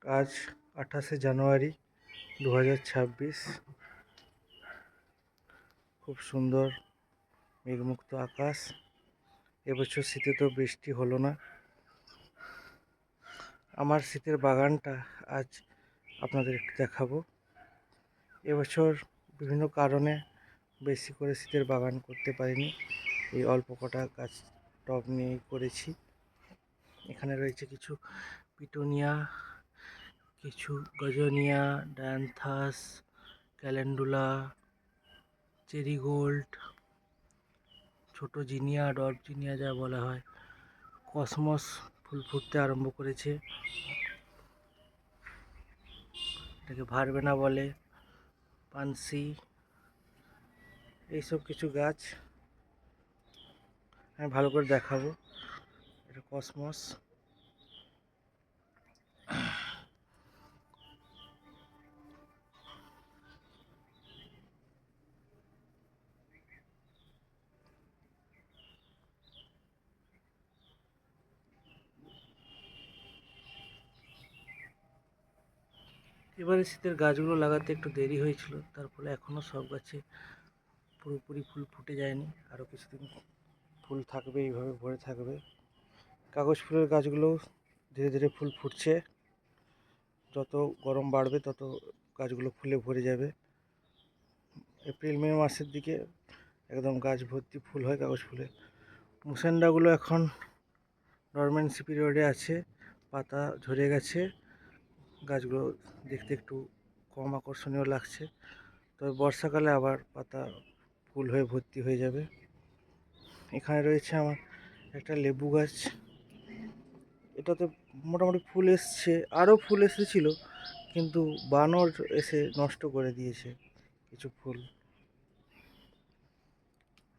আজ 28শে জানুয়ারি 2026। খুব সুন্দর মেঘমুক্ত আকাশ। এবছর শীতে তো বৃষ্টি হলো না। আমার শীতের বাগানটা আজ আপনাদের একটু দেখাবো। এবছর বিভিন্ন কারণে বেশি করে শীতের বাগান করতে পারিনি, এই অল্প কটা গাছ টব নিয়ে করেছি। এখানে রয়েছে কিছু পিটুনিয়া, কিছু গজনিয়া, ডায়ান্থাস, ক্যালেন্ডুলা, চেরিগোল্ড, ছোট জিনিয়া, ডর্ফ জিনিয়া যা বলা হয়, কসমস ফুল ফুটতে আরম্ভ করেছে, এটাকে ভারবেনা বলে, পানসি, এইসব কিছু গাছ আমি ভালো করে দেখাবো। এটা কসমস। এবারে শীতের গাছগুলো লাগাতে একটু দেরি হয়েছিল, তার ফলে এখনও সব গাছে পুরোপুরি ফুল ফুটে যায়নি। আরও কিছুদিন ফুল থাকবে, এইভাবে ভরে থাকবে। কাগজ ফুলের গাছগুলোও ধীরে ধীরে ফুল ফুটছে। যত গরম বাড়বে তত গাছগুলো ফুলে ভরে যাবে। এপ্রিল মে মাসের দিকে একদম গাছ ভর্তি ফুল হয় কাগজ ফুলে। মুসেন্ডাগুলো এখন ডরমেন্সি পিরিয়ডে আছে, পাতা ঝরে গেছে, গাছগুলো দেখতে একটু কম আকর্ষণীয় লাগছে। তবে বর্ষাকালে আবার পাতা ফুল হয়ে ভর্তি হয়ে যাবে। এখানে রয়েছে আমার একটা লেবু গাছ। এটাতে মোটামুটি ফুল এসছে, আরও ফুল এসেছিল, কিন্তু বানর এসে নষ্ট করে দিয়েছে কিছু ফুল।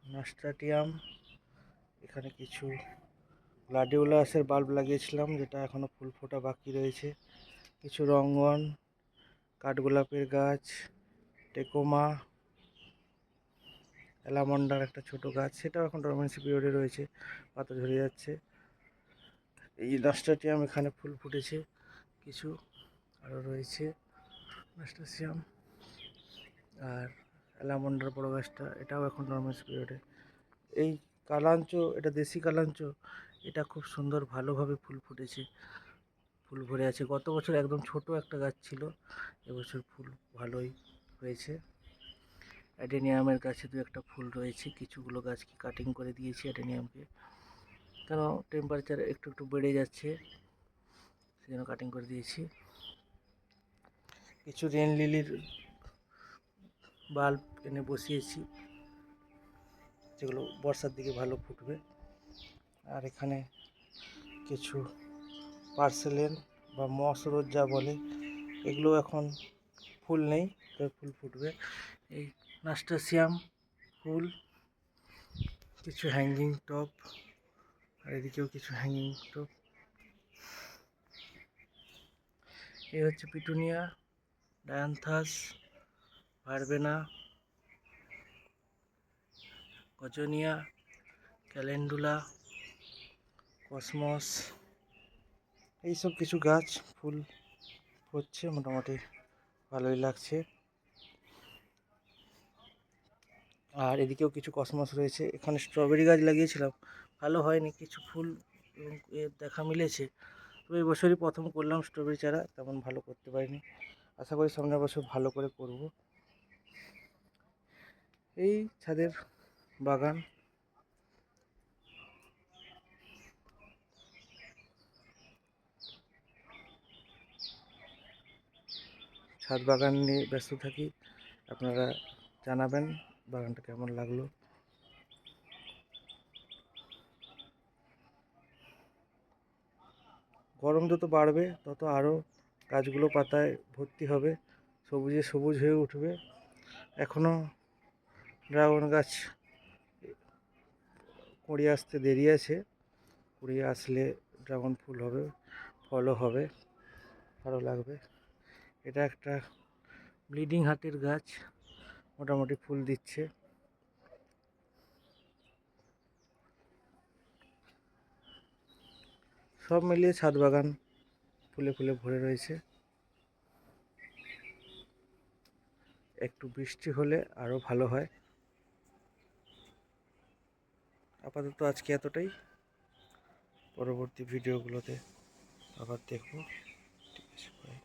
নাস্টাটিয়াম, এখানে কিছু গ্লাডিওলাসের বাল্ব লাগিয়েছিলাম, যেটা এখনও ফুল ফোটা বাকি রয়েছে। কিছু রঙ্গন, কাঠগোলাপের গাছ, টেকোমা, অ্যালামন্ডার একটা ছোট গাছ, সেটাও এখন ডরমেন্সি পিরিয়ডে রয়েছে, পাতা ঝরে যাচ্ছে। এই নাস্টাটিয়াম এখানে ফুল ফুটেছে কিছু, আরও রয়েছে নাস্টাসিয়াম। আর অ্যালামন্ডার বড় গাছটা, এটাও এখন ডরমেন্সি পিরিয়ডে। এই কালাঞ্চ, এটা দেশি কালাঞ্চ, এটা খুব সুন্দর ভালোভাবে ফুল ফুটেছে, ফুল ভরে আছে। গত বছর একদম ছোট একটা গাছ ছিল, এবছর ফুল ভালোই হয়েছে। অ্যাডেনিয়ামের গাছে দু একটা ফুল রয়েছে, কিছুগুলো গাছকে কাটিং করে দিয়েছি অ্যাডেনিয়ামকে, কেন টেম্পারেচার একটু একটু বেড়ে যাচ্ছে, সেজন্য কাটিং করে দিয়েছি। কিছু রেন লিলির বাল্ব এনে বসিয়েছি, যেগুলো বর্ষার দিকে ভালো ফুটবে। আর এখানে কিছু পার্সেলেন বা মসরোজ যা বলে, এগুলো এখন ফুল নেই, তবে ফুল ফুটবে। এই নাস্টাসিয়াম ফুল, কিছু হ্যাঙ্গিং টপ, আর এদিকেও কিছু হ্যাঙ্গিং টপ। এই হচ্ছে petunia, dianthus, verbena, gazania, calendula, cosmos, এইসব কিছু গাছ ফুল হচ্ছে, মোটামুটি ভালোই লাগছে। আর এদিকেও কিছু কসমস রয়েছে। এখানে স্ট্রবেরি গাছ লাগিয়েছিলাম, ভালো হয়নি, কিছু ফুল এবং দেখা মিলেছে। তবে এই বছরই প্রথম করলাম স্ট্রবেরি চারা, তেমন ভালো করতে পারিনি। আশা করি সামনের বছর ভালো করে করব। এই ছাদের বাগান। ছাদ বাগান নিয়ে ব্যস্ত থাকি, আপনারা জানাবেন বাগানটা কেমন লাগলো। গরম যত বাড়বে তত আরও গাছগুলো পাতায় ভর্তি হবে, সবুজে সবুজ হয়ে উঠবে। এখনও ড্রাগন গাছ কুড়ি আসতে দেরি আছে, কুড়ি আসলে ড্রাগন ফুল হবে, ফলও হবে, ভালো লাগবে। এটা একটা ব্লিডিং হার্টের গাছ, মোটামুটি ফুল দিচ্ছে। সব মিলিয়ে ছাদ বাগান ফুলে ফুলে ভরে রয়েছে। একটু বৃষ্টি হলে আরও ভালো হয়। আপাতত আজকে এতটাই, পরবর্তী ভিডিওগুলোতে আবার দেখব। ঠিক আছে, বাই।